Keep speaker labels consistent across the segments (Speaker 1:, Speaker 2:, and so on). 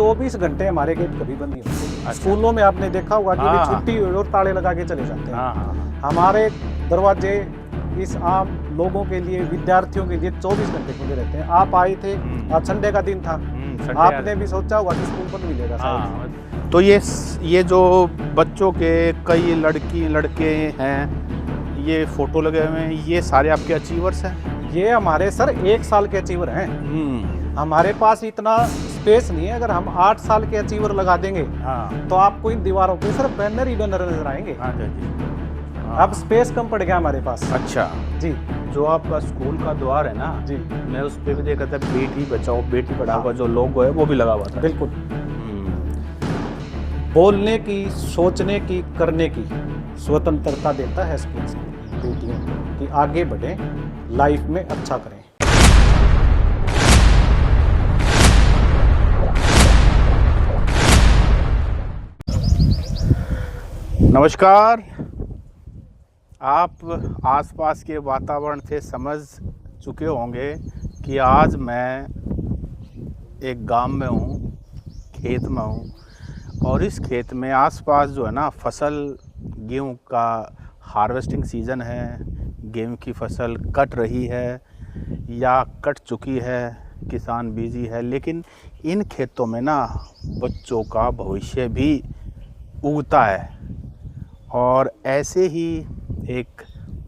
Speaker 1: 24 घंटे हमारे गेट कभी बंद नहीं होते।
Speaker 2: अच्छा।
Speaker 1: स्कूलों में आपने देखा होगा कि
Speaker 2: हाँ,
Speaker 1: भी छुट्टी हुई और ताले लगा के चले जाते हैं।
Speaker 2: हाँ।
Speaker 1: हमारे दरवाजे इस आम लोगों के लिए, विद्यार्थियों के लिए 24 घंटे खुले रहते हैं। आप आए थे, आज संडे का दिन था, आपने भी सोचा होगा कि स्कूल बंद मिलेगा शायद।
Speaker 2: तो ये जो बच्चों के कई लड़के हैं, ये फोटो लगे हुए हैं, ये सारे आपके अचीवर्स हैं?
Speaker 1: ये हमारे सर 1 साल के अचीवर हैं। हमारे पास इतना स्पेस नहीं है। अगर हम 8 साल के अचीवर लगा देंगे तो आपको इन दीवारों पे सिर्फ बैनर ही बैनर नजर आएंगे। अब स्पेस कम पड़ गया हमारे पास।
Speaker 2: अच्छा
Speaker 1: जी।
Speaker 2: जो आपका स्कूल का द्वार है ना
Speaker 1: जी,
Speaker 2: मैं उस पे भी देखा था, बेटी बचाओ बेटी पढ़ाओ का जो लोगो है वो भी लगा हुआ था।
Speaker 1: बिल्कुल। बोलने की, सोचने की, करने की स्वतंत्रता देता है स्कूल बेटियों को कि आगे बढ़े, लाइफ में अच्छा करें।
Speaker 2: नमस्कार। आप आसपास के वातावरण से समझ चुके होंगे कि आज मैं एक गांव में हूँ, खेत में हूँ, और इस खेत में आसपास जो है ना फसल, गेहूँ का हार्वेस्टिंग सीज़न है, गेहूँ की फसल कट रही है या कट चुकी है, किसान बिजी है, लेकिन इन खेतों में ना बच्चों का भविष्य भी उगता है। और ऐसे ही एक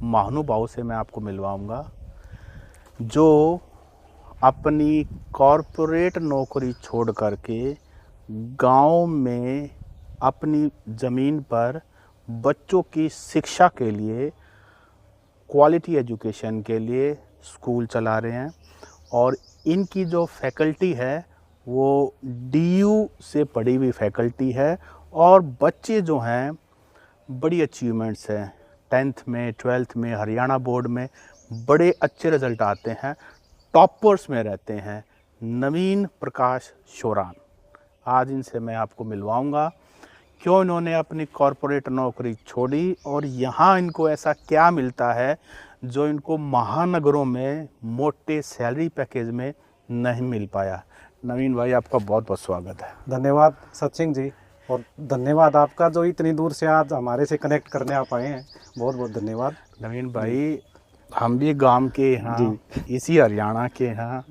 Speaker 2: महानुभाव से मैं आपको मिलवाऊंगा जो अपनी कॉरपोरेट नौकरी छोड़ करके गांव में अपनी ज़मीन पर बच्चों की शिक्षा के लिए, क्वालिटी एजुकेशन के लिए स्कूल चला रहे हैं। और इनकी जो फैकल्टी है वो DU से पढ़ी हुई फैकल्टी है, और बच्चे जो हैं बड़ी अचीवमेंट्स हैं। 10th में, 12th में, हरियाणा बोर्ड में बड़े अच्छे रिज़ल्ट आते हैं, टॉपर्स में रहते हैं। नवीन प्रकाश शोरान, आज इनसे मैं आपको मिलवाऊंगा क्यों इन्होंने अपनी कॉरपोरेट नौकरी छोड़ी और यहाँ इनको ऐसा क्या मिलता है जो इनको महानगरों में मोटे सैलरी पैकेज में नहीं मिल पाया। नवीन भाई, आपका बहुत बहुत स्वागत है।
Speaker 1: धन्यवाद सचिन जी, और धन्यवाद आपका जो इतनी दूर से आज हमारे से कनेक्ट करने आप आए हैं। बहुत बहुत धन्यवाद
Speaker 2: नवीन भाई। हम भी गांव के हैं, इसी हरियाणा के हैं।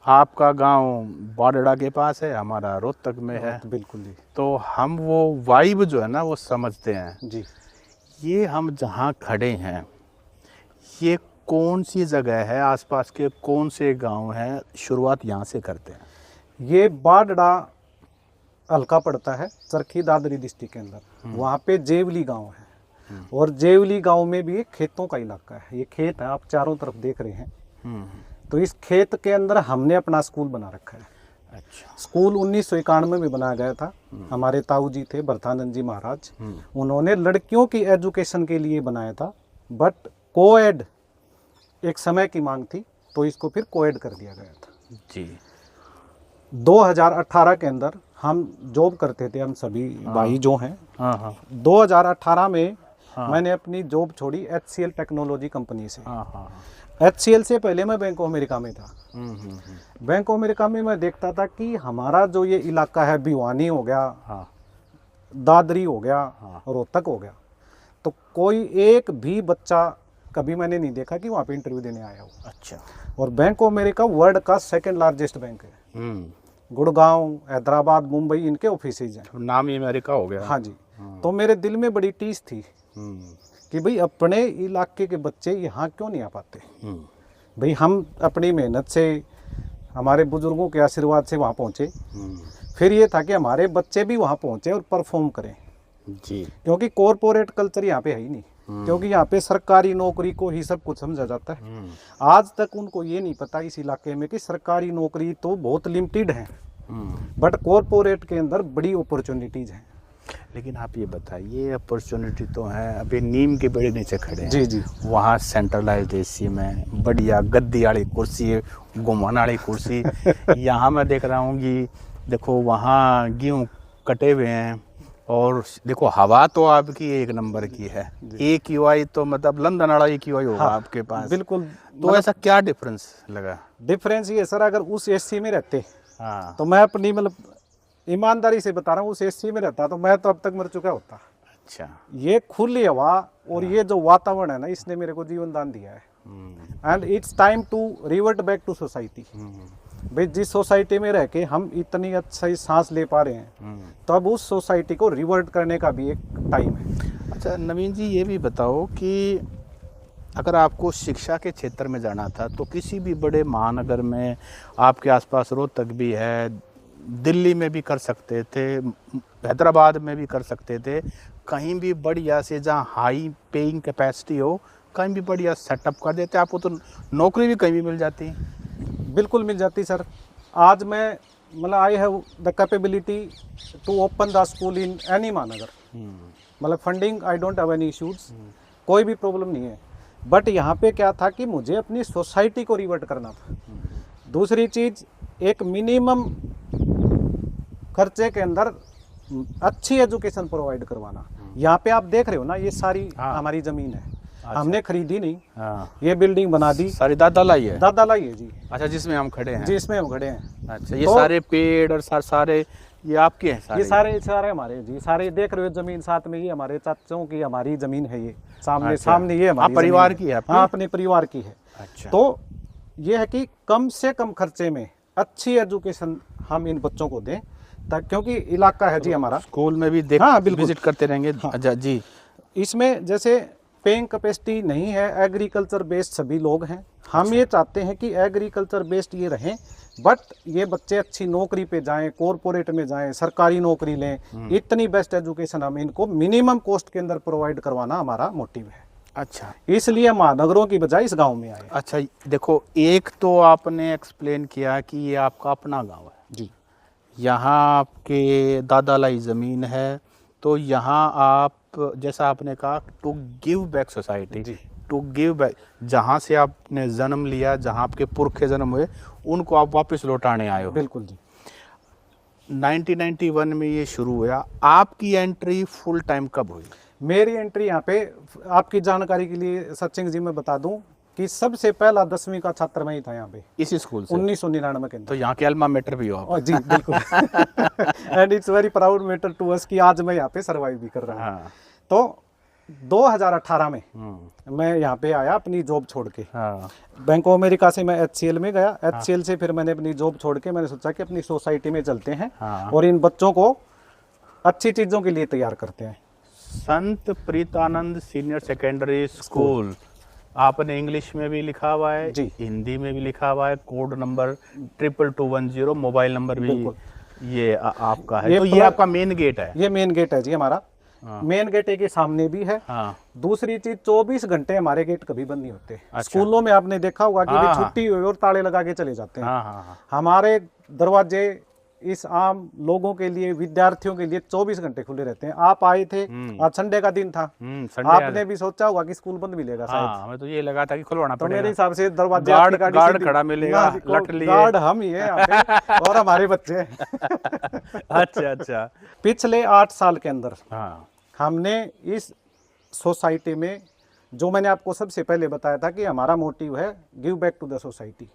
Speaker 2: आपका गांव बाडड़ा के पास है, हमारा रोहतक में है।
Speaker 1: बिल्कुल जी।
Speaker 2: तो हम वो वाइब जो है ना वो समझते हैं
Speaker 1: जी।
Speaker 2: ये हम जहाँ खड़े हैं ये कौन सी जगह है, आसपास के कौन से गांव हैं? शुरुआत यहाँ से करते हैं।
Speaker 1: ये बाडड़ा हल्का पड़ता है चरखी दादरी डिस्ट्रिक्ट के अंदर। वहाँ पे जेवली गांव है, और जेवली गांव में भी एक खेतों का इलाका है। ये खेत है, आप चारों तरफ देख रहे हैं। तो इस खेत के अंदर हमने अपना स्कूल बना रखा है।
Speaker 2: अच्छा।
Speaker 1: स्कूल 1991 में बनाया गया था। हमारे ताऊ जी थे, भरतानंद जी महाराज, उन्होंने लड़कियों की एजुकेशन के लिए बनाया था, बट कोएड एक समय की मांग थी तो इसको फिर कोएड कर दिया गया था
Speaker 2: जी।
Speaker 1: 2018 के अंदर हम जॉब करते थे, हम सभी भाई जो हैं। 2018 में मैंने अपनी जॉब छोड़ी HCL टेक्नोलॉजी कंपनी से। HCL से पहले मैं बैंक ऑफ अमेरिका में था। बैंक ऑफ अमेरिका में मैं देखता था कि हमारा जो ये इलाका है, भिवानी हो गया, दादरी हो गया, रोहतक हो गया, तो कोई एक भी बच्चा कभी मैंने नहीं देखा कि वहाँ पे इंटरव्यू देने आया हो। अच्छा। और बैंक ऑफ अमेरिका वर्ल्ड का 2nd लार्जेस्ट बैंक है। गुड़गांव, हैदराबाद, मुंबई इनके ऑफिसेज हैं।
Speaker 2: नाम ही अमेरिका हो गया।
Speaker 1: हाँ जी। तो मेरे दिल में बड़ी टीस थी कि भाई अपने इलाके के बच्चे यहाँ क्यों नहीं आ पाते। भाई हम अपनी मेहनत से, हमारे बुजुर्गों के आशीर्वाद से वहाँ पहुँचे। फिर ये था कि हमारे बच्चे भी वहाँ पहुँचे और परफॉर्म करें जी, क्योंकि कॉरपोरेट कल्चर यहाँ पे है ही नहीं। क्योंकि यहाँ पे सरकारी नौकरी को ही सब कुछ समझा जाता है। आज तक उनको ये नहीं पता इस इलाके में कि सरकारी नौकरी तो बहुत लिमिटेड है, बट कॉरपोरेट के अंदर बड़ी अपॉर्चुनिटीज हैं।
Speaker 2: लेकिन आप ये बताइए, अपॉर्चुनिटी तो है, अभी नीम के पेड़ नीचे खड़े हैं।
Speaker 1: जी जी।
Speaker 2: वहाँ सेंट्रलाइज्ड AC में बढ़िया गद्दी वाली कुर्सी, घुमाने वाली कुर्सी। यहाँ मैं देख रहा हूँ कि देखो वहाँ गेहूँ कटे हुए हैं, और देखो हवा तो आपकी 1 नंबर की है। AQI तो मतलब लंदन वाला AQI होगा आपके पास।
Speaker 1: बिल्कुल।
Speaker 2: तो ऐसा क्या डिफरेंस लगा?
Speaker 1: डिफरेंस ये सर, अगर उस AC में रहते तो मैं अपनी मतलब ईमानदारी से बता रहा हूँ, उस एसी में रहता तो मैं तो अब तक मर चुका होता।
Speaker 2: अच्छा।
Speaker 1: ये खुली हवा और ये जो वातावरण है ना, इसने मेरे को जीवन दान दिया है। And it's time to revert back to society. भाई जिस सोसाइटी में रह के हम इतनी अच्छी सांस ले पा रहे हैं, तो अब उस सोसाइटी को रिवर्ट करने का भी एक टाइम है।
Speaker 2: अच्छा नवीन जी, ये भी बताओ कि अगर आपको शिक्षा के क्षेत्र में जाना था तो किसी भी बड़े महानगर में, आपके आसपास रोहतक भी है, दिल्ली में भी कर सकते थे, हैदराबाद में भी कर सकते थे, कहीं भी बढ़िया से जहाँ हाई पेइंग कैपेसिटी हो, कहीं भी बढ़िया सेटअप कर देते, आपको तो नौकरी भी कहीं भी मिल जाती।
Speaker 1: बिल्कुल मिल जाती सर। आज मैं मतलब I have the capability to open the school in any महानगर। मतलब funding I don't have any issues, कोई भी प्रॉब्लम नहीं है। बट यहाँ पे क्या था कि मुझे अपनी सोसाइटी को रिवर्ट करना था। दूसरी चीज़, एक मिनिमम खर्चे के अंदर अच्छी एजुकेशन प्रोवाइड करवाना। यहाँ पे आप देख रहे हो ना, ये सारी हमारी ज़मीन है। अच्छा। हमने खरीदी नहीं। ये बिल्डिंग बना दी,
Speaker 2: सारी दादा लाई है।
Speaker 1: दादा लाई है जी।
Speaker 2: अच्छा, जिसमें हम खड़े हैं।
Speaker 1: जी, इसमें हम खड़े हैं।
Speaker 2: अच्छा, ये तो सारे पेड़ और सारे ये आपके हैं सारे?
Speaker 1: ये सारे हमारे जी। सारे देख रहे हो जमीन, साथ में ये हमारे चाचों की हमारी जमीन है। ये सामने
Speaker 2: अच्छा।
Speaker 1: सामने ये हमारी
Speaker 2: परिवार की है?
Speaker 1: हाँ, अपने परिवार की है।
Speaker 2: अच्छा।
Speaker 1: तो ये है कि कम से कम खर्चे में अच्छी एजुकेशन हम इन बच्चों को दें, क्योंकि इलाका है जी हमारा।
Speaker 2: स्कूल में भी देख,
Speaker 1: हाँ, बिल्कुल
Speaker 2: विजिट करते रहेंगे।
Speaker 1: हाँ।
Speaker 2: जी।
Speaker 1: इसमें जैसे पेइंग कैपेसिटी नहीं है, एग्रीकल्चर बेस्ड सभी लोग हैं। हम ये चाहते हैं कि एग्रीकल्चर बेस्ड ये रहें, बट ये बच्चे अच्छी नौकरी पे जाएं, कॉरपोरेट में जाएं, सरकारी नौकरी लें। इतनी बेस्ट एजुकेशन हम इनको मिनिमम कॉस्ट के अंदर प्रोवाइड करवाना हमारा मोटिव है।
Speaker 2: अच्छा,
Speaker 1: इसलिए महानगरों की बजाय इस गांव में आए।
Speaker 2: अच्छा, देखो, एक तो आपने एक्सप्लेन किया कि ये आपका अपना गांव है
Speaker 1: जी,
Speaker 2: यहाँ आपके दादा लाई ज़मीन है, तो यहाँ आप, जैसा आपने कहा, to give back society, to give back, जहाँ से आपने जन्म लिया, जहाँ आपके पुरखे जन्म हुए, उनको आप वापस लौटाने आए हो।
Speaker 1: बिल्कुल जी।
Speaker 2: 1991 में ये शुरू हुआ। आपकी एंट्री फुल टाइम कब हुई?
Speaker 1: मेरी एंट्री यहाँ पे, आपकी जानकारी के लिए सचिन जी मैं बता दूं कि सबसे पहला 10वीं का छात्र मैं ही था यहाँ पे,
Speaker 2: इसी स्कूल से
Speaker 1: 1999 के अंदर।
Speaker 2: तो यहाँ के अल्मा मेटर भी हो आप?
Speaker 1: जी बिल्कुल। And it's very proud matter to us कि आज मैं यहाँ पे सरवाइव भी कर रहा हूँ।
Speaker 2: हाँ।
Speaker 1: तो 2018 में मैं यहाँ पे आया अपनी जॉब छोड़ के।
Speaker 2: हाँ।
Speaker 1: बैंक ऑफ अमेरिका से मैं HCL में गया। HCL से फिर मैंने अपनी जॉब छोड़ के मैंने सोचा कि अपनी सोसाइटी में चलते हैं।
Speaker 2: हाँ।
Speaker 1: और इन बच्चों को अच्छी चीज़ों के लिए तैयार करते हैं।
Speaker 2: संत प्रीतानंद सीनियर सेकेंडरी स्कूल, आपने इंग्लिश में भी लिखा हुआ है
Speaker 1: जी,
Speaker 2: हिंदी में भी लिखा हुआ है, कोड नंबर 22210, मोबाइल नंबर भी ये आपका है। तो ये आपका मेन गेट है? ये
Speaker 1: मेन गेट है जी हमारा। मेन गेट के सामने भी है।
Speaker 2: हाँ।
Speaker 1: दूसरी चीज, 24 घंटे हमारे गेट कभी बंद नहीं होते। अच्छा। स्कूलों में आपने देखा होगा कि हाँ, छुट्टी हुई और ताले लगा के चले जाते हैं।
Speaker 2: हाँ।
Speaker 1: हमारे दरवाजे इस आम लोगों के लिए, विद्यार्थियों के लिए 24 घंटे खुले रहते हैं। आप आए थे, आज संडे का दिन था, आपने भी सोचा होगा कि स्कूल बंद मिलेगा शायद।
Speaker 2: हमें तो ये लगा था कि खुलवाना पड़ेगा।
Speaker 1: तो मेरे हिसाब से दरवाजे
Speaker 2: गार्ड खड़ा मिलेगा, लट लिए।
Speaker 1: गार्ड हम ही है यहाँ पे और हमारे बच्चे।
Speaker 2: अच्छा।
Speaker 1: पिछले 8 साल के अंदर हमने इस सोसाइटी में, जो मैंने आपको सबसे पहले बताया था कि हमारा मोटिव है give back to the society,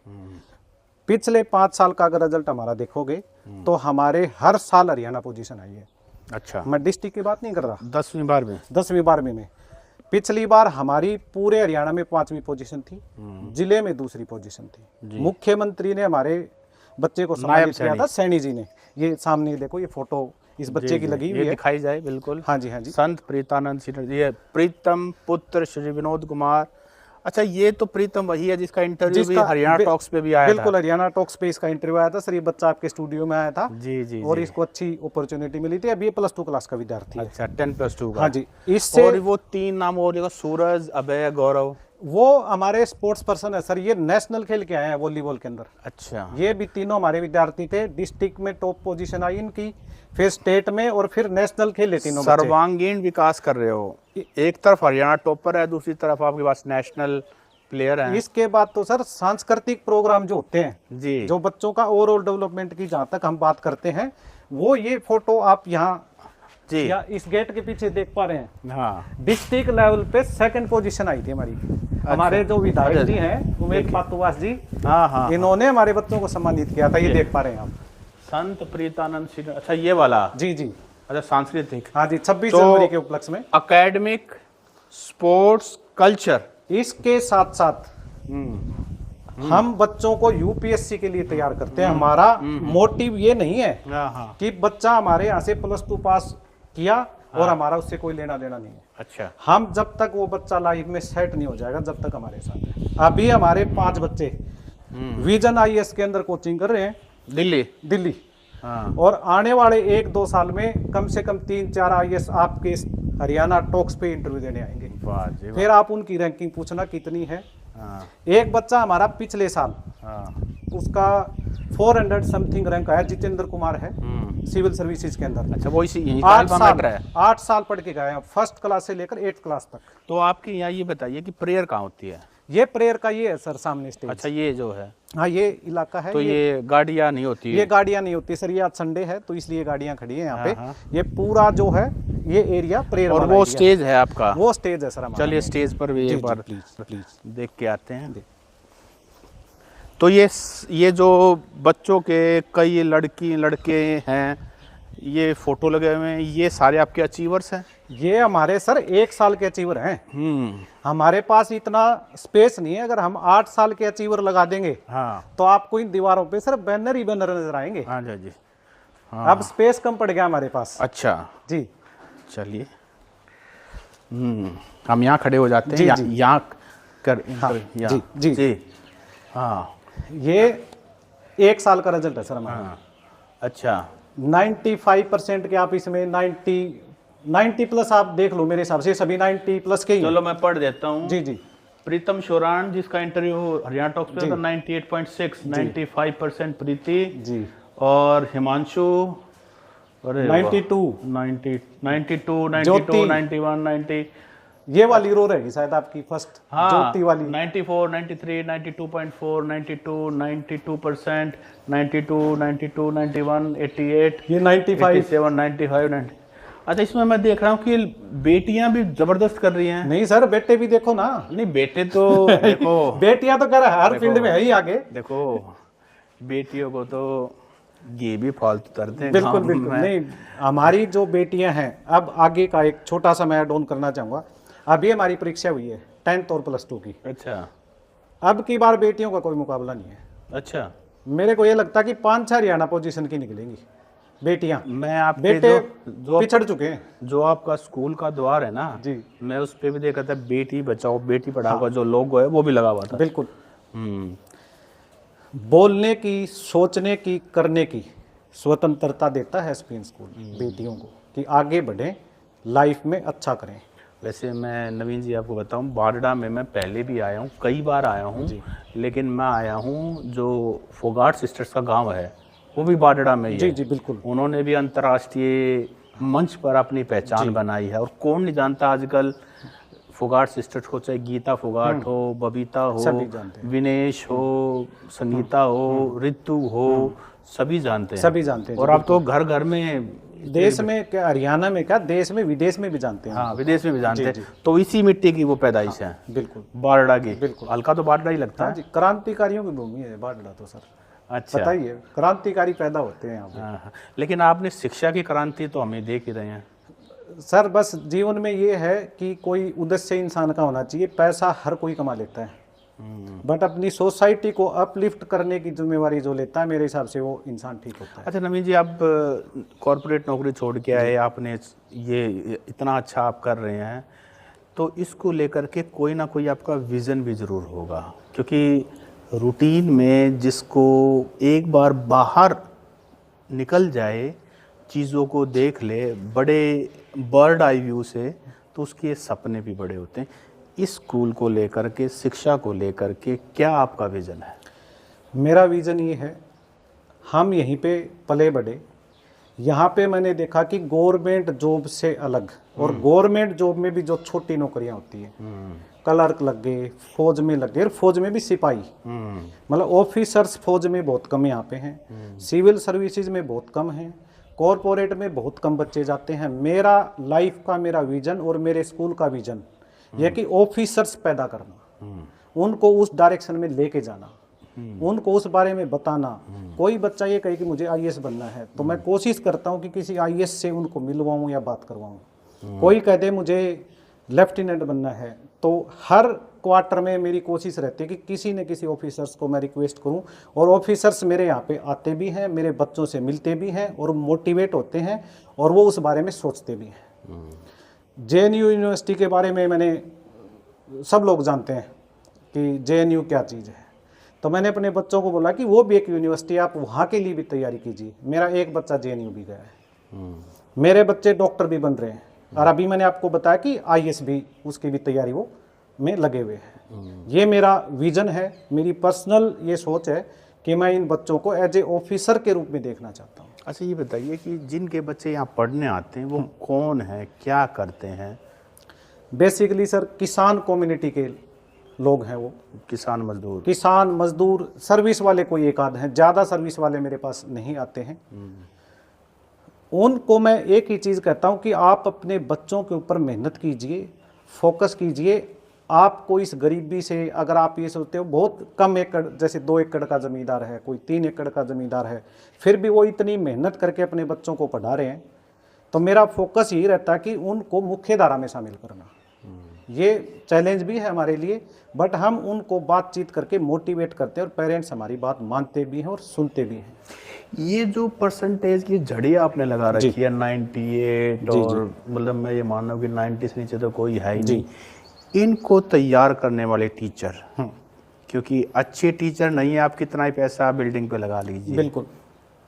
Speaker 1: पिछले 5 साल का अगर रिजल्ट हमारा देखोगे तो हमारे हर साल हरियाणा पोजीशन आई है।
Speaker 2: अच्छा,
Speaker 1: मैं डिस्ट्रिक्ट की बात नहीं कर रहा,
Speaker 2: 10वीं 12वीं
Speaker 1: 10वीं में पिछली बार हमारी पूरे हरियाणा में 5वीं पोजीशन थी, जिले में 2री पोजीशन थी। मुख्यमंत्री ने हमारे बच्चे को सम्मानित किया था, सैनी जी ने। ये सामने देखो, ये फोटो इस बच्चे की लगी हुई है,
Speaker 2: दिखाई जाए। बिल्कुल,
Speaker 1: हाँ जी।
Speaker 2: संत प्रीतानंद सीनियर, ये प्रीतम पुत्र श्री विनोद कुमार। अच्छा, ये तो प्रीतम वही है जिसका इंटरव्यू भी हरियाणा टॉक्स पे भी आया था।
Speaker 1: बिल्कुल, हरियाणा टॉक्स पे इसका इंटरव्यू आया था सर। ये बच्चा आपके स्टूडियो में आया था।
Speaker 2: जी।
Speaker 1: और इसको अच्छी अपॉर्चुनिटी मिली थी। अभी ये +2 क्लास का विद्यार्थी है।
Speaker 2: अच्छा, 10+2 का।
Speaker 1: हाँ जी। इससे
Speaker 2: और वो 3 नाम और देखो, सूरज, अभय, गौरव,
Speaker 1: वो हमारे स्पोर्ट्स पर्सन है सर। ये नेशनल खेल के आए हैं वॉलीबॉल के अंदर। अच्छा, ये भी तीनों हमारे विद्यार्थी थे। डिस्ट्रिक्ट में टॉप पोजीशन आई इनकी, फिर स्टेट में और फिर नेशनल खेले तीनों।
Speaker 2: सर्वांगीण विकास कर रहे हो। एक तरफ हरियाणा टॉपर है, दूसरी तरफ आपके पास नेशनल प्लेयर है।
Speaker 1: इसके बाद तो सर सांस्कृतिक प्रोग्राम जो होते हैं
Speaker 2: जी,
Speaker 1: जो बच्चों का ओवरऑल डेवलपमेंट की जहाँ तक हम बात करते हैं, वो ये फोटो आप यहाँ जी या इस गेट के पीछे देख पा रहे हैं। हाँ, डिस्ट्रिक्ट लेवल पे 2nd पोजीशन आई थी हमारी। अच्छा। हमारे जो विधायक जी हैं, उमेश पातुवास जी, हाँ, इन्होंने हमारे बच्चों को सम्मानित किया था। ये देख पा रहे हैं आप,
Speaker 2: संत प्रीतानंद सिंह, अच्छा ये वाला,
Speaker 1: जी जी,
Speaker 2: अच्छा सांस्कृतिक,
Speaker 1: हाँ जी, 26
Speaker 2: तो
Speaker 1: जनवरी के उपलक्ष्य में।
Speaker 2: एकेडमिक, स्पोर्ट्स, कल्चर,
Speaker 1: इसके साथ साथ हम बच्चों को यूपीएससी के लिए तैयार करते हैं। हमारा मोटिव ये नहीं है
Speaker 2: हाँ,
Speaker 1: कि बच्चा हमारे यहाँ से +2 पास किया और हमारा उससे कोई लेना देना नहीं है।
Speaker 2: अच्छा,
Speaker 1: हम जब तक वो बच्चा लाइफ में सेट नहीं हो जाएगा, जब तक हमारे साथ है। अभी हमारे 5 बच्चे विजन आईएएस के अंदर कोचिंग कर रहे हैं दिल्ली,
Speaker 2: हाँ,
Speaker 1: और आने वाले 1-2 साल में कम से कम 3-4 आईएएस आपके हरियाणा टॉक्स पे इंटरव्यू देने आएंगे।
Speaker 2: वाह जी वाह।
Speaker 1: फिर आप उनकी रैंकिंग पूछना कितनी है।
Speaker 2: हाँ,
Speaker 1: एक बच्चा हमारा पिछले साल,
Speaker 2: हाँ,
Speaker 1: उसका 400 समथिंग रैंक आया, जितेंद्र कुमार है, सिविल सर्विसेज के अंदर।
Speaker 2: अच्छा, वो इसी यहीं
Speaker 1: 8
Speaker 2: का
Speaker 1: साल
Speaker 2: मैटर है।
Speaker 1: 8 साल पढ़ के गए हैं, फर्स्ट क्लास से लेकर 8th क्लास तक।
Speaker 2: तो आपके यहाँ ये बताइए कि प्रेयर कहाँ होती है?
Speaker 1: ये प्रेयर का ये है सर, सामने स्टेज।
Speaker 2: अच्छा, ये जो है,
Speaker 1: हाँ, ये इलाका है।
Speaker 2: तो ये गाड़ियाँ नहीं होती
Speaker 1: ये गाड़ियाँ नहीं होती सर, ये आज संडे है तो इसलिए गाड़ियाँ खड़ी हैं यहाँ पे।
Speaker 2: हाँ।
Speaker 1: ये पूरा जो है ये एरिया प्रेयर
Speaker 2: और
Speaker 1: वाला
Speaker 2: वो
Speaker 1: एरिया
Speaker 2: स्टेज है आपका?
Speaker 1: वो स्टेज है सर हमारा।
Speaker 2: चलिए स्टेज पर भी एक बार
Speaker 1: प्लीज
Speaker 2: देख के आते हैं। तो ये जो बच्चों के कई लड़के हैं, ये फोटो लगे हुए हैं, ये सारे आपके अचीवर्स हैं?
Speaker 1: ये हमारे सर 1 साल के अचीवर हैं। हमारे पास इतना स्पेस नहीं है। अगर हम 8 साल के अचीवर लगा देंगे
Speaker 2: हाँ,
Speaker 1: तो आपको इन दीवारों पे सिर्फ बैनर ही बैनर नजर आएंगे।
Speaker 2: हाँ जी, हाँ।
Speaker 1: अब स्पेस कम पड़ गया हमारे पास।
Speaker 2: अच्छा
Speaker 1: जी,
Speaker 2: चलिए, हम यहाँ खड़े हो जाते हैं। यहाँ कर,
Speaker 1: हाँ,
Speaker 2: यहाँ
Speaker 1: जी।
Speaker 2: हाँ,
Speaker 1: ये 1 साल का रिजल्ट है सर हमारा।
Speaker 2: हाँ, अच्छा,
Speaker 1: 95% के आप इसमें 90 प्लस आप देख लो, मेरे हिसाब से सभी 90 प्लस के ही हैं।
Speaker 2: चलो मैं पढ़ देता हूँ।
Speaker 1: जी जी।
Speaker 2: प्रीतम शोरान, जिसका इंटरव्यू हरियाणा टॉक्स पे था, 98.6, 95% प्रीति
Speaker 1: जी।
Speaker 2: और हिमांशु
Speaker 1: 92
Speaker 2: 91, 90,
Speaker 1: ये वाली रो रहेगी शायद आपकी फर्स्ट,
Speaker 2: हाँ,
Speaker 1: ज्योति वाली।
Speaker 2: 94, 93, 92.4, 92, 92%, 92, 92, 91, 88,
Speaker 1: ये 95।
Speaker 2: 87, 95, 90। अच्छा, इसमें मैं देख रहा हूँ कि बेटियां भी जबरदस्त कर रही हैं।
Speaker 1: नहीं सर, बेटे भी देखो ना।
Speaker 2: नहीं, बेटे तो देखो
Speaker 1: बेटियां तो कर हर फील्ड में है ही आगे।
Speaker 2: देखो, बेटियों को तो ये भी फालतू करते हैं।
Speaker 1: बिल्कुल बिल्कुल नहीं, हमारी जो बेटियां हैं, अब आगे का एक छोटा सा मैं ऐड ऑन करना चाहूंगा। अभी हमारी परीक्षा हुई है 10th और +2 की।
Speaker 2: अच्छा,
Speaker 1: अब की बार बेटियों का कोई मुकाबला नहीं है।
Speaker 2: अच्छा,
Speaker 1: मेरे को ये लगता है कि 5-6 हरियाणा पोजीशन की निकलेंगी बेटियां।
Speaker 2: मैं आपके
Speaker 1: बेटे
Speaker 2: जो
Speaker 1: पिछड़ चुके हैं।
Speaker 2: जो आपका स्कूल का द्वार है ना
Speaker 1: जी,
Speaker 2: मैं उस पे भी देखा था, बेटी बचाओ बेटी पढ़ाओ का जो लोगो है वो भी लगा हुआ था।
Speaker 1: बिल्कुल। बोलने की, सोचने की, करने की स्वतंत्रता देता है एसपीएन स्कूल बेटियों को, कि आगे बढ़ें, लाइफ में अच्छा करें।
Speaker 2: वैसे मैं नवीन जी आपको बताऊं, बारडा में मैं पहले भी आया हूं, कई बार आया हूं, लेकिन मैं आया हूं जो फोगाट सिस्टर्स का गांव है वो भी बारडा में ही
Speaker 1: जी
Speaker 2: है।
Speaker 1: जी बिल्कुल।
Speaker 2: उन्होंने भी अंतर्राष्ट्रीय मंच पर अपनी पहचान बनाई है, और कौन नहीं जानता आजकल फोगाट सिस्टर्स को, चाहे गीता फोगाट हो, बबीता हो, विनेश हो, संगीता हो, ऋतु हो, सभी जानते हैं।
Speaker 1: सभी जानते हैं।
Speaker 2: और अब तो घर घर में,
Speaker 1: देश में क्या, हरियाणा में क्या, देश में विदेश में भी जानते हैं।
Speaker 2: हाँ, विदेश में भी जानते हैं। तो इसी मिट्टी की वो पैदाइश है।
Speaker 1: बिल्कुल,
Speaker 2: बारडा की।
Speaker 1: बिल्कुल।
Speaker 2: हल्का तो बारडा ही लगता
Speaker 1: हाँ
Speaker 2: है।
Speaker 1: जी, क्रांतिकारियों की भूमि है बारडा तो सर।
Speaker 2: अच्छा,
Speaker 1: बताइए, क्रांतिकारी पैदा होते हैं यहाँ पे।
Speaker 2: हाँ, लेकिन आपने शिक्षा की क्रांति तो हमें देख ही रहे हैं
Speaker 1: सर। बस जीवन में ये है कि कोई उद्देश्य इंसान का होना चाहिए। पैसा हर कोई कमा लेता है, बट अपनी सोसाइटी को अपलिफ्ट करने की जिम्मेवारी जो लेता है, मेरे हिसाब से वो इंसान ठीक होता है।
Speaker 2: अच्छा नवीन जी, आप कॉर्पोरेट नौकरी छोड़ के आए, आपने ये इतना अच्छा आप कर रहे हैं, तो इसको लेकर के कोई ना कोई आपका विज़न भी ज़रूर होगा, क्योंकि रूटीन में जिसको एक बार बाहर निकल जाए, चीज़ों को देख ले बड़े बर्ड आई व्यू से, तो उसके सपने भी बड़े होते हैं। इस स्कूल को लेकर के, शिक्षा को लेकर के क्या आपका विज़न है?
Speaker 1: मेरा विज़न ये है, हम यहीं पे पले बढ़े। यहाँ पे मैंने देखा कि गवर्नमेंट जॉब से अलग, और गवर्नमेंट जॉब में भी जो छोटी नौकरियाँ होती हैं, क्लर्क लग गए, फौज में लग गए, और फौज में भी सिपाही, मतलब ऑफिसर्स फौज में बहुत कम यहाँ पे हैं, सिविल सर्विसेज में बहुत कम हैं, कॉरपोरेट में बहुत कम बच्चे जाते हैं। मेरा लाइफ का, मेरा विजन और मेरे स्कूल का विजन यह कि ऑफिसर्स पैदा करना, उनको उस डायरेक्शन में लेके जाना, उनको उस बारे में बताना। कोई बच्चा ये कहे कि मुझे आईएएस बनना है, तो मैं कोशिश करता हूँ कि किसी आईएएस से उनको मिलवाऊँ या बात करवाऊँ। कोई कहते मुझे लेफ्टिनेंट बनना है, तो हर क्वार्टर में मेरी कोशिश रहती है कि किसी न किसी ऑफिसर्स को मैं रिक्वेस्ट करूं, और ऑफिसर्स मेरे यहाँ पे आते भी हैं, मेरे बच्चों से मिलते भी हैं और मोटिवेट होते हैं, और वो उस बारे में सोचते भी हैं। जेएनयू यूनिवर्सिटी के बारे में मैंने, सब लोग जानते हैं कि जेएनयू क्या चीज़ है, तो मैंने अपने बच्चों को बोला कि वो भी एक यूनिवर्सिटी है, आप वहाँ के लिए भी तैयारी कीजिए। मेरा एक बच्चा जेएनयू भी गया है, मेरे बच्चे डॉक्टर भी बन रहे हैं, और अभी मैंने आपको बताया कि आईएएस भी, उसकी भी तैयारी वो में लगे हुए हैं। ये मेरा विजन है, मेरी पर्सनल ये सोच है कि मैं इन बच्चों को एज ए ऑफिसर के रूप में देखना चाहता हूँ।
Speaker 2: अच्छा, ये बताइए कि जिनके बच्चे यहाँ पढ़ने आते हैं वो कौन है, क्या करते हैं?
Speaker 1: बेसिकली सर किसान कम्युनिटी के लोग हैं, वो किसान मजदूर, सर्विस वाले कोई एक आध हैं, ज़्यादा सर्विस वाले मेरे पास नहीं आते हैं। उनको मैं एक ही चीज़ कहता हूँ कि आप अपने बच्चों के ऊपर मेहनत कीजिए, फोकस कीजिए। आपको इस गरीबी से, अगर आप ये सोचते हो बहुत कम एकड़, जैसे 2 एकड़ का ज़मींदार है, कोई 3 एकड़ का ज़मींदार है, फिर भी वो इतनी मेहनत करके अपने बच्चों को पढ़ा रहे हैं, तो मेरा फोकस यही रहता है कि उनको मुख्य धारा में शामिल करना। ये चैलेंज भी है हमारे लिए, बट हम उनको बातचीत करके मोटिवेट करते हैं, और पेरेंट्स हमारी बात मानते भी हैं और सुनते भी हैं।
Speaker 2: ये जो परसेंटेज की झड़ी आपने लगा रखी है 98, और मतलब मैं ये मान रहा हूँ कि 90 से नीचे तो कोई है ही नहीं, इनको तैयार करने वाले टीचर, क्योंकि अच्छे टीचर नहीं है, आप कितना ही पैसा बिल्डिंग पे लगा लीजिए,
Speaker 1: बिल्कुल,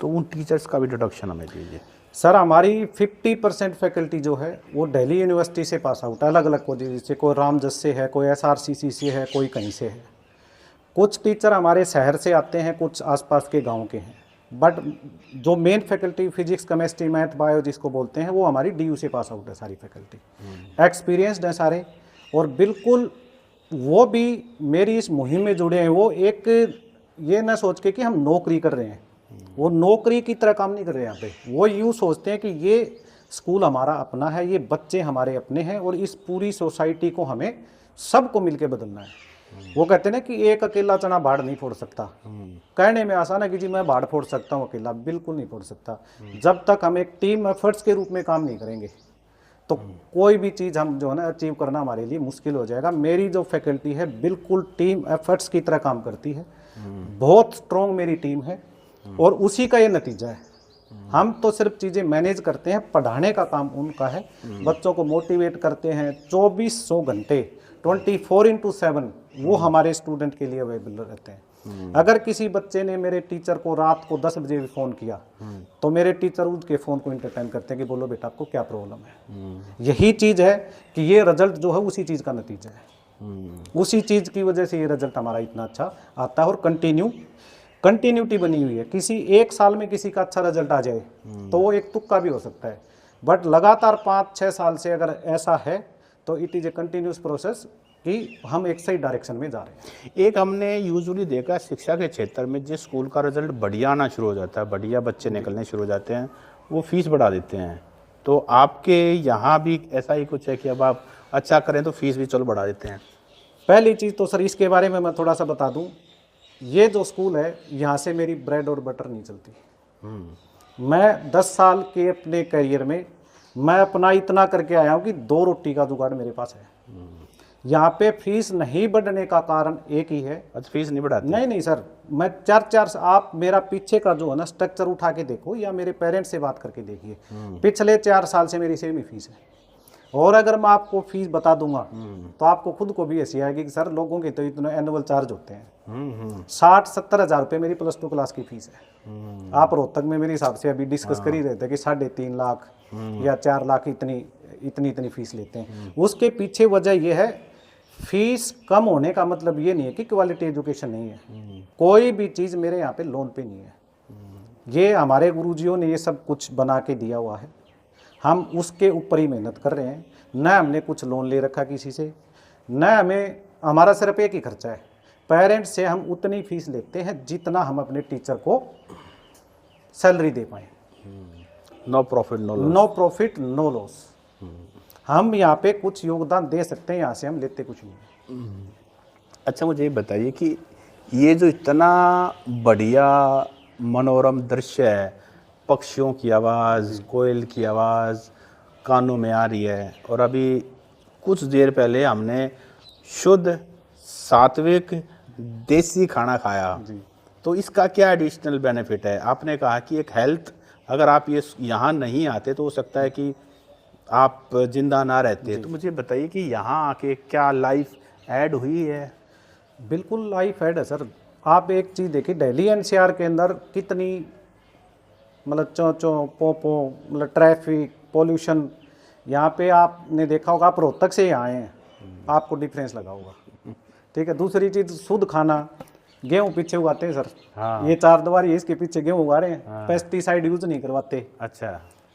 Speaker 2: तो उन टीचर्स का भी डिडक्शन हमें दीजिए।
Speaker 1: सर हमारी 50% फैकल्टी जो है वो दिल्ली यूनिवर्सिटी से पास आउट है, अलग अलग कॉलेज से, कोई रामजस से है, कोई SRCC से है, कोई कहीं से है। कुछ टीचर हमारे शहर से आते हैं, कुछ आसपास के गांव के हैं, बट जो main faculty physics, chemistry, math, bio जिसको बोलते हैं, वो हमारी DU से पास आउट है सारी फैकल्टी। एक्सपीरियंसड है सारे, और बिल्कुल वो भी मेरी इस मुहिम में जुड़े हैं। वो एक ये ना सोच के कि हम नौकरी कर रहे हैं, वो नौकरी की तरह काम नहीं कर रहे हैं यहाँ पे। वो यूँ सोचते हैं कि ये स्कूल हमारा अपना है, ये बच्चे हमारे अपने हैं, और इस पूरी सोसाइटी को हमें सबको मिलके बदलना है। वो कहते हैं ना कि एक अकेला चना बाढ़ नहीं फोड़ सकता। कहने में आसान है कि जी मैं बाढ़ फोड़ सकता हूँ अकेला, बिल्कुल नहीं फोड़ सकता। जब तक हम एक टीम एफर्ट्स के रूप में काम नहीं करेंगे, तो कोई भी चीज़ हम जो है ना अचीव करना हमारे लिए मुश्किल हो जाएगा। मेरी जो फैकल्टी है बिल्कुल टीम एफर्ट्स की तरह काम करती है, बहुत स्ट्रॉन्ग मेरी टीम है, और उसी का ये नतीजा है। हम तो सिर्फ चीज़ें मैनेज करते हैं, पढ़ाने का काम उनका है। बच्चों को मोटिवेट करते हैं, 2400 घंटे 24/7 वो हमारे स्टूडेंट के लिए अवेलेबल रहते हैं। अगर किसी बच्चे ने मेरे टीचर को रात को 10 बजे भी फ़ोन किया, तो मेरे टीचर उसके फ़ोन को इंटरटेन करते हैं कि बोलो बेटा आपको क्या प्रॉब्लम है। यही चीज़ है कि ये रिजल्ट जो है उसी चीज़ का नतीजा है। उसी चीज़ की वजह से ये रिजल्ट हमारा इतना अच्छा आता है, और कंटिन्यूटी बनी हुई है। किसी एक साल में किसी का अच्छा रिजल्ट आ जाए तो वो एक तुक्का भी हो सकता है, बट लगातार 5-6 साल से अगर ऐसा है तो it is a continuous process कि हम एक सही डायरेक्शन में जा रहे हैं।
Speaker 2: एक हमने यूजुअली देखा शिक्षा के क्षेत्र में, जिस स्कूल का रिजल्ट बढ़िया आना शुरू हो जाता है, बढ़िया बच्चे निकलने शुरू हो जाते हैं, वो फीस बढ़ा देते हैं। तो आपके यहाँ भी ऐसा ही कुछ है कि अब आप अच्छा करें तो फीस भी चलो बढ़ा देते हैं?
Speaker 1: पहली चीज़ तो सर इसके बारे में मैं थोड़ा सा बता दूं, ये जो स्कूल है यहाँ से मेरी ब्रेड और बटर नहीं चलती। मैं 10 साल के अपने करियर में मैं अपना इतना करके आया हूँ कि 2 रोटी का जुगाड़ मेरे पास है। यहाँ पे फीस नहीं बढ़ने का कारण एक ही है।
Speaker 2: अच्छा, फीस नहीं बढ़ाते?
Speaker 1: नहीं सर, मैं 4 आप मेरा पीछे का जो है ना स्ट्रक्चर उठा के देखो, या मेरे पेरेंट्स से बात करके देखिए, पिछले 4 साल से मेरी सेम ही फीस है। और अगर मैं आपको फीस बता दूंगा तो आपको खुद को भी ऐसी आएगी कि सर लोगों के तो इतने एनुअल चार्ज होते हैं। 60-70 हज़ार रुपये मेरी +2 क्लास की फीस है। आप रोहतक में मेरे हिसाब से अभी डिस्कस कर ही रहे थे कि 3.5 लाख या 4 लाख इतनी फीस लेते हैं। उसके पीछे वजह यह है, फीस कम होने का मतलब ये नहीं है कि क्वालिटी एजुकेशन नहीं है। कोई भी चीज़ मेरे यहाँ पे लोन पे नहीं है। ये हमारे गुरुजियों ने ये सब कुछ बना के दिया हुआ है, हम उसके ऊपर ही मेहनत कर रहे हैं। न हमने कुछ लोन ले रखा किसी से, न हमें, हमारा सिर्फ एक ही खर्चा है, पेरेंट्स से हम उतनी फीस लेते हैं जितना हम अपने टीचर को सैलरी दे पाएँ।
Speaker 2: No profit
Speaker 1: no loss. हम यहाँ पे कुछ योगदान दे सकते हैं, यहाँ से हम लेते कुछ नहीं।
Speaker 2: अच्छा, मुझे ये बताइए कि ये जो इतना बढ़िया मनोरम दृश्य है, पक्षियों की आवाज़, कोयल की आवाज़ कानों में आ रही है, और अभी कुछ देर पहले हमने शुद्ध सात्विक देसी खाना खाया, तो इसका क्या एडिशनल बेनिफिट है? आपने कहा कि एक हेल्थ, अगर आप ये यहाँ नहीं आते तो हो सकता है कि आप जिंदा ना रहते, तो मुझे बताइए कि यहाँ आके क्या लाइफ ऐड हुई है?
Speaker 1: बिल्कुल लाइफ ऐड है सर। आप एक चीज़ देखिए, दिल्ली एनसीआर के अंदर कितनी मतलब चो चो पो पो मतलब ट्रैफिक पोल्यूशन, यहाँ पे आपने देखा होगा, आप रोहतक से ही आए हैं, आपको डिफरेंस लगा होगा। ठीक है, दूसरी चीज़ शुद्ध खाना, गेहूँ पीछे उगाते हैं सर।
Speaker 2: हाँ।
Speaker 1: ये चार दीवारी है, इसके पीछे गेहूँ उगा रहे हैं। पेस्टिसाइड यूज नहीं करवाते।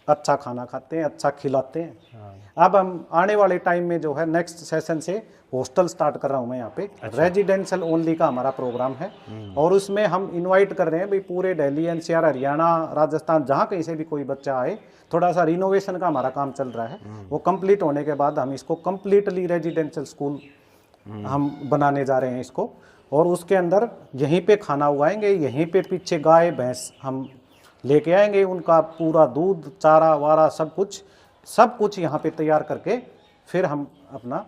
Speaker 1: अच्छा खाना खाते हैं, अच्छा खिलाते हैं। अब हम आने वाले टाइम में जो है नेक्स्ट सेशन से हॉस्टल स्टार्ट कर रहा हूँ मैं यहाँ पे। रेजिडेंशियल ओनली का हमारा प्रोग्राम है, और उसमें हम इनवाइट कर रहे हैं भाई पूरे दिल्ली एनसीआर, हरियाणा, राजस्थान, जहाँ कहीं से भी कोई बच्चा आए। थोड़ा सा रिनोवेशन का हमारा काम चल रहा है, वो कंप्लीट होने के बाद हम इसको कंप्लीटली रेजिडेंशियल स्कूल हम बनाने जा रहे हैं इसको। और उसके अंदर यहीं पे खाना उगाएंगे, यहीं पे पीछे गाय भैंस हम लेके आएंगे, उनका पूरा दूध चारा वारा सब कुछ यहाँ पे तैयार करके फिर हम अपना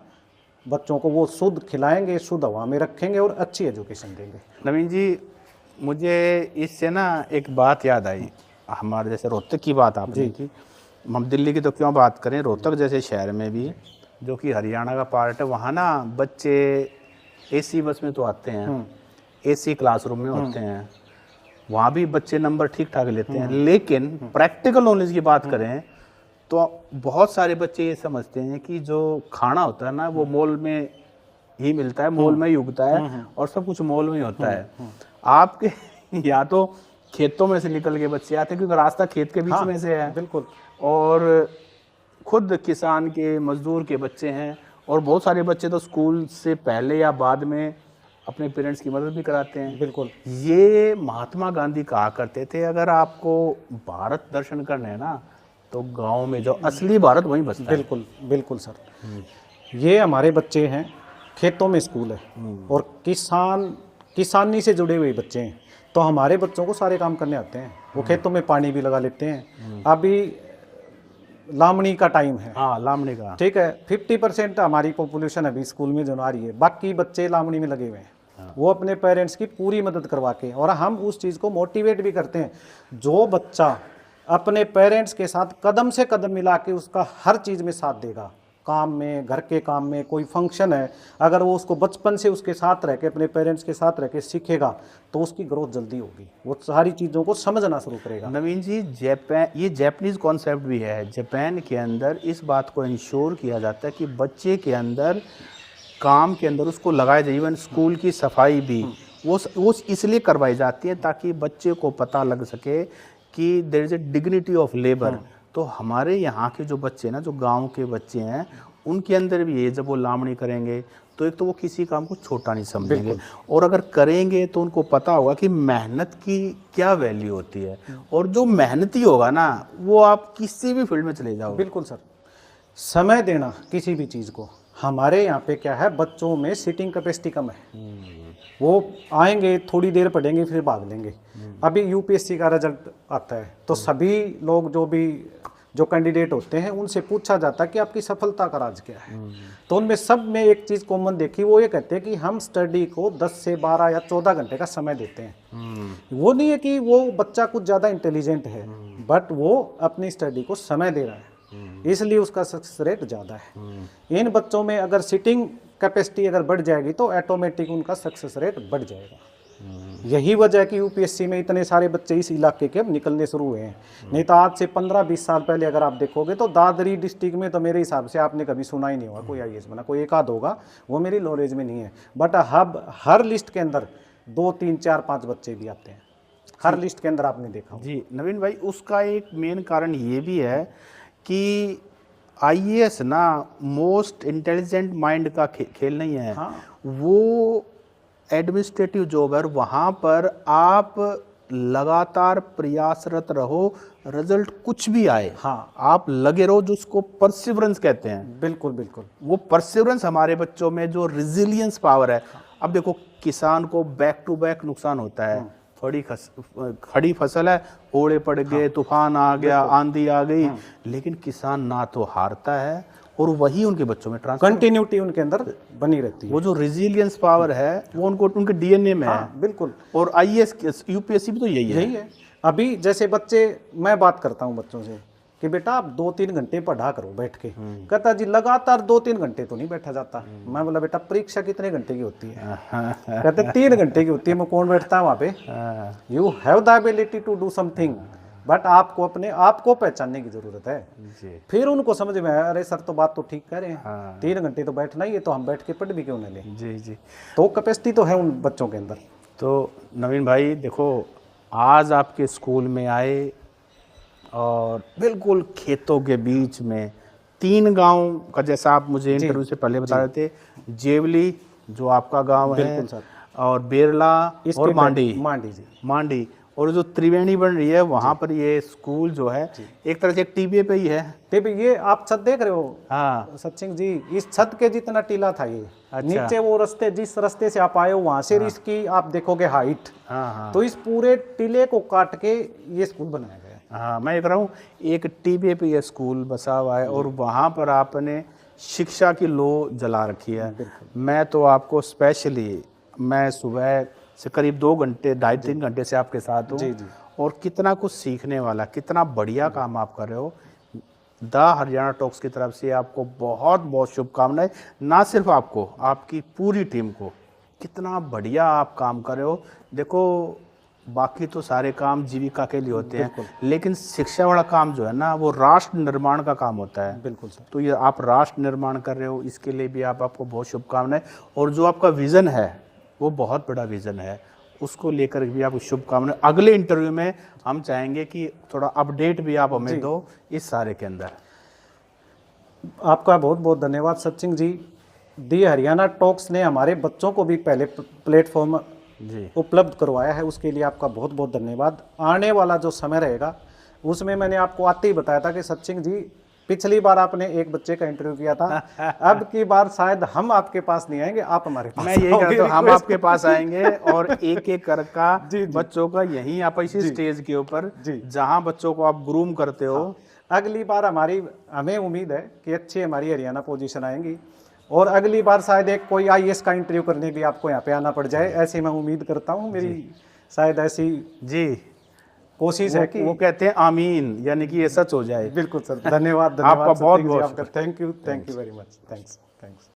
Speaker 1: बच्चों को वो शुद्ध खिलाएंगे, शुद्ध हवा में रखेंगे और अच्छी एजुकेशन देंगे।
Speaker 2: नवीन जी, मुझे इससे ना एक बात याद आई, हमारे जैसे रोहतक की बात आपने की, हम दिल्ली की तो क्यों बात करें, रोहतक जैसे शहर में भी जो कि हरियाणा का पार्ट है, वहाँ ना बच्चे एसी बस में तो आते हैं, एसी क्लासरूम में होते हैं, वहाँ भी बच्चे नंबर ठीक ठाक लेते हैं, लेकिन प्रैक्टिकल नॉलेज की बात करें तो बहुत सारे बच्चे ये समझते हैं कि जो खाना होता है ना वो मॉल में ही मिलता है, मॉल में ही उगता है, और सब कुछ मॉल में ही होता है। आपके या तो खेतों में से निकल के बच्चे आते हैं, क्योंकि रास्ता खेत के बीच में से है,
Speaker 1: बिल्कुल,
Speaker 2: और खुद किसान के मजदूर के बच्चे हैं, और बहुत सारे बच्चे तो स्कूल से पहले या बाद में अपने पेरेंट्स की मदद भी कराते हैं।
Speaker 1: बिल्कुल।
Speaker 2: ये महात्मा गांधी कहा करते थे, अगर आपको भारत दर्शन करना है ना तो गांव में जो असली भारत वहीं बसता है।
Speaker 1: बिल्कुल बिल्कुल सर। ये हमारे बच्चे हैं, खेतों में स्कूल है, और किसानी से जुड़े हुए बच्चे हैं, तो हमारे बच्चों को सारे काम करने आते हैं। वो खेतों में पानी भी लगा लेते हैं। अभी लामणी का टाइम है,
Speaker 2: हाँ लामणी का,
Speaker 1: ठीक है, 50% हमारी पॉपुलेशन अभी स्कूल में जो आ रही है, बाकी बच्चे लामणी में लगे हुए हैं। वो अपने पेरेंट्स की पूरी मदद करवा के, और हम उस चीज़ को मोटिवेट भी करते हैं। जो बच्चा अपने पेरेंट्स के साथ कदम से कदम मिला के उसका हर चीज़ में साथ देगा, काम में, घर के काम में, कोई फंक्शन है, अगर वो उसको बचपन से उसके साथ रह के, अपने पेरेंट्स के साथ रह के सीखेगा, तो उसकी ग्रोथ जल्दी होगी, वो सारी चीज़ों को समझना शुरू करेगा।
Speaker 2: नवीन जी, जापान, ये जापानीज़ कॉन्सेप्ट भी है, जापान के अंदर इस बात को इंश्योर किया जाता है कि बच्चे के अंदर काम के अंदर उसको लगाया जाए। इवन स्कूल की सफाई भी वो इसलिए करवाई जाती है ताकि बच्चे को पता लग सके कि there is a dignity of labour. तो हमारे यहाँ के जो बच्चे ना, जो गांव के बच्चे हैं, उनके अंदर भी ये, जब वो लामणी करेंगे तो एक तो वो किसी काम को छोटा नहीं समझेंगे, और अगर करेंगे तो उनको पता होगा कि मेहनत की क्या वैल्यू होती है, और जो मेहनती होगा ना वो आप किसी भी फील्ड में चले जाओ।
Speaker 1: बिल्कुल सर। समय देना किसी भी चीज़ को, हमारे यहाँ पे क्या है, बच्चों में सीटिंग कैपेसिटी कम है। वो आएंगे, थोड़ी देर पढ़ेंगे, फिर भाग लेंगे। अभी यूपीएससी का रिजल्ट आता है तो सभी लोग जो कैंडिडेट होते हैं उनसे पूछा जाता है कि आपकी सफलता का राज क्या है। तो उनमें सब में एक चीज़ कॉमन देखी, वो ये कहते हैं कि हम स्टडी को 10 से 12 या 14 घंटे का समय देते हैं। वो नहीं है कि वो बच्चा कुछ ज़्यादा इंटेलिजेंट है, बट वो अपनी स्टडी को समय दे रहा है, इसलिए उसका सक्सेस रेट ज़्यादा है। इन बच्चों में अगर सिटिंग कैपेसिटी अगर बढ़ जाएगी तो ऑटोमेटिक उनका सक्सेस रेट बढ़ जाएगा। यही वजह है कि यूपीएससी में इतने सारे बच्चे इस इलाके के अब निकलने शुरू हुए हैं। नहीं तो आज से 15-20 साल पहले अगर आप देखोगे तो दादरी डिस्ट्रिक्ट में तो मेरे हिसाब से आपने कभी सुना ही नहीं होगा कोई आईएएस बना, कोई एक आध होगा, वो मेरी नॉलेज में नहीं है। बट हर लिस्ट के अंदर 2, 3, 4, 5 बच्चे भी आते हैं, हर लिस्ट के अंदर आपने देखा।
Speaker 2: जी नवीन भाई, उसका एक मेन कारण ये भी है कि आईएएस ना मोस्ट इंटेलिजेंट माइंड का खेल नहीं है।
Speaker 1: हाँ।
Speaker 2: वो एडमिनिस्ट्रेटिव जॉब है, वहाँ पर आप लगातार प्रयासरत रहो, रिजल्ट कुछ भी आए,
Speaker 1: हाँ,
Speaker 2: आप लगे रहो, जो उसको परसिवरेंस कहते हैं।
Speaker 1: बिल्कुल बिल्कुल।
Speaker 2: वो परसिवरेंस हमारे बच्चों में, जो रिजिलियंस पावर है, अब देखो किसान को बैक टू बैक नुकसान होता है, खड़ी फसल है, ओले पड़ गए, तूफान आ गया, आंधी आ गई, लेकिन किसान ना तो हारता है और वही उनके बच्चों में ट्रांसफर,
Speaker 1: कंटिन्यूटी उनके अंदर बनी रहती है।
Speaker 2: वो जो रेजिलियंस पावर है वो उनको उनके डीएनए में है।
Speaker 1: बिल्कुल।
Speaker 2: और आईएएस यूपीएससी भी तो यही है।
Speaker 1: अभी जैसे बच्चे, मैं बात करता हूँ बच्चों से कि बेटा आप 2-3 घंटे पढ़ा करो बैठ के। कहता जी लगातार 2-3 घंटे तो नहीं बैठा जाता। मैं बोला बेटा परीक्षा कितने घंटे की होती है? कहते 3 घंटे की होती है। मैं कौन बैठता है वहाँ पे? You have the ability to do something, but आपको अपने आप को पहचानने की जरूरत है जी। फिर उनको समझ में आया, अरे सर तो बात तो ठीक कह रहे हैं, 3 घंटे तो बैठना ही है, तो हम बैठ के पढ़ भी क्यों न लें।
Speaker 2: जी जी।
Speaker 1: तो कैपेसिटी तो है उन बच्चों के अंदर।
Speaker 2: तो नवीन भाई देखो, आज आपके स्कूल में आए और बिल्कुल खेतों के बीच में 3 गांव का, जैसा आप मुझे इंटरव्यू से पहले बता रहे थे, जेवली जो आपका गांव है, और बेरला और मांडी जी, और जो त्रिवेणी बन रही है वहाँ पर ये स्कूल जो है एक तरह से एक टीबी पे ही है।
Speaker 1: टीबी, ये आप छत देख रहे हो?
Speaker 2: हाँ
Speaker 1: सचिन जी, इस छत के जितना टीला था ये। अच्छा। नीचे वो रास्ते, जिस रास्ते से आप आए हो वहां से इसकी आप देखोगे हाइट। हाँ। तो इस पूरे टीले को काट के ये स्कूल बनाया गया।
Speaker 2: हाँ, मैं कह रहा हूँ एक टीबी पे ये स्कूल बसा हुआ है और वहाँ पर आपने शिक्षा की लो जला रखी है। मैं तो आपको स्पेशली, मैं सुबह से करीब 2 घंटे 2.5-3 घंटे से आपके साथ हूँ और कितना कुछ सीखने वाला, कितना बढ़िया काम आप कर रहे हो। द हरियाणा टॉक्स की तरफ से आपको बहुत बहुत शुभकामनाएं। ना सिर्फ आपको, आपकी पूरी टीम को, कितना बढ़िया आप काम कर रहे हो। देखो बाकी तो सारे काम जीविका के लिए होते हैं, लेकिन शिक्षा वाला काम जो है ना, वो राष्ट्र निर्माण का काम होता है।
Speaker 1: बिल्कुल सर।
Speaker 2: तो ये आप राष्ट्र निर्माण कर रहे हो, इसके लिए भी आपको बहुत शुभकामनाएं। और जो आपका विज़न है वो बहुत बड़ा विज़न है, उसको लेकर भी आपको शुभकामनाएं। अगले इंटरव्यू में हम चाहेंगे कि थोड़ा अपडेट भी आप हमें दो इस सारे के अंदर।
Speaker 1: आपका बहुत बहुत धन्यवाद सचिन जी। दी हरियाणा टॉक्स ने हमारे बच्चों को भी पहले प्लेटफॉर्म उपलब्ध करवाया है, उसके लिए आपका बहुत बहुत धन्यवाद। आने वाला जो समय रहेगा उसमें मैंने आपको आते ही बताया था कि सचिन जी, पिछली बार आपने एक बच्चे का इंटरव्यू किया था, अब की बार शायद हम आपके पास नहीं आएंगे, आप हमारे पास।
Speaker 2: मैं यही कहता हूँ, हम आपके पास आएंगे और एक एक कर का बच्चों का यहीं आप इसी स्टेज के ऊपर जहाँ बच्चों को आप ग्रूम करते हो।
Speaker 1: अगली बार हमें उम्मीद है कि अच्छी हमारी हरियाणा पोजीशन आएंगी और अगली बार शायद एक कोई आईएएस का इंटरव्यू करने भी आपको यहाँ पे आना पड़ जाए, ऐसी मैं उम्मीद करता हूँ। मेरी शायद ऐसी कोशिश है कि
Speaker 2: वो कहते हैं आमीन, यानी कि ये सच हो जाए।
Speaker 1: बिल्कुल सर, धन्यवाद।
Speaker 2: आपका बहुत बहुत
Speaker 1: thank you very much. Thanks.